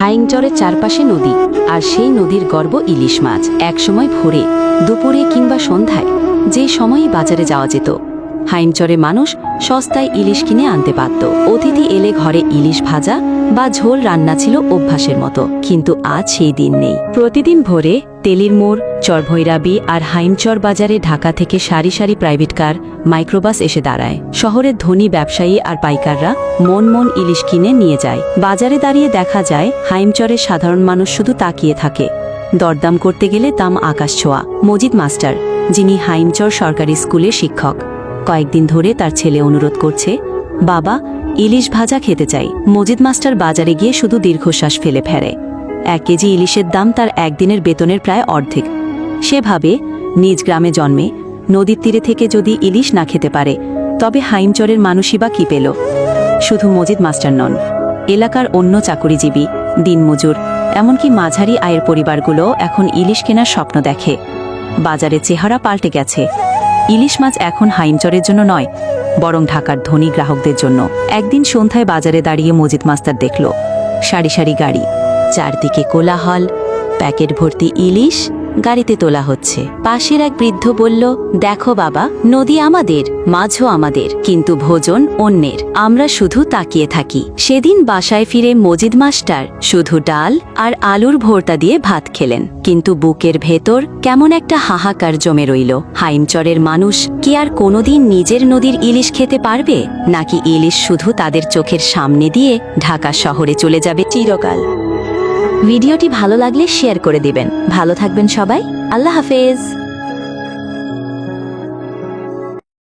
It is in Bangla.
হাইংচরের চারপাশে নদী, আর সেই নদীর গর্ব ইলিশ মাছ। একসময় ভোরে, দুপুরে কিংবা সন্ধ্যায়, যে সময়ই বাজারে যাওয়া যেত, হাইমচরে মানুষ সস্তায় ইলিশ কিনে আনতে পারত। অতিথি এলে ঘরে ইলিশ ভাজা বা ঝোল রান্না ছিল অভ্যাসের মতো। কিন্তু আজ সেই দিন নেই। প্রতিদিন ভোরে তেলির মোড়, চরভৈরাবী আর হাইমচর বাজারে ঢাকা থেকে সারি সারি প্রাইভেট কার, মাইক্রোবাস এসে দাঁড়ায়। শহরের ধনী ব্যবসায়ী আর পাইকাররা মন মন ইলিশ কিনে নিয়ে যায়। বাজারে দাঁড়িয়ে দেখা যায় হাইমচরের সাধারণ মানুষ শুধু তাকিয়ে থাকে। দরদাম করতে গেলে দাম আকাশ ছোঁয়া। মজিদ মাস্টার, যিনি হাইমচর সরকারি স্কুলের শিক্ষক, কয়েকদিন ধরে তার ছেলে অনুরোধ করছে, বাবা, ইলিশ ভাজা খেতে চাই। মজিদ মাস্টার বাজারে গিয়ে শুধু দীর্ঘশ্বাস ফেলে ফেরে। 1 কেজি ইলিশের দাম তার একদিনের বেতনের প্রায় অর্ধেক। সে ভাবে, নিজ গ্রামে জন্মে নদীর তীরে থেকে যদি ইলিশ না খেতে পারে, তবে হাইমচরের মানুষই বা কি পেল? শুধু মজিদ মাস্টার নন, এলাকার অন্য চাকুরিজীবী, দিনমজুর, এমনকি মাঝারি আয়ের পরিবারগুলো এখন ইলিশ কেনার স্বপ্ন দেখে। বাজারের চেহারা পাল্টে গেছে। ইলিশ মাছ এখন হাইমচরের জন্য নয়, বরং ঢাকার ধনী গ্রাহকদের জন্য। একদিন সন্ধ্যায় বাজারে দাঁড়িয়ে মজিদ মাস্টার দেখল সারি সারি গাড়ি, চারদিকে কোলাহল, প্যাকেট ভর্তি ইলিশ গাড়িতে তোলা হচ্ছে। পাশের এক বৃদ্ধ বলল, দেখো বাবা, নদী আমাদের, মাছও আমাদের, কিন্তু ভোজন অন্যের। আমরা শুধু তাকিয়ে থাকি। সেদিন বাসায় ফিরে মজিদ মাস্টার শুধু ডাল আর আলুর ভর্তা দিয়ে ভাত খেলেন, কিন্তু বুকের ভেতর কেমন একটা হাহাকার জমে রইল। হাইমচরের মানুষ কি আর কোনোদিন নিজের নদীর ইলিশ খেতে পারবে, নাকি ইলিশ শুধু তাদের চোখের সামনে দিয়ে ঢাকা শহরে চলে যাবে চিরকাল? ভিডিওটি ভালো লাগলে শেয়ার করে দিবেন। ভালো থাকবেন সবাই। আল্লাহ হাফেজ।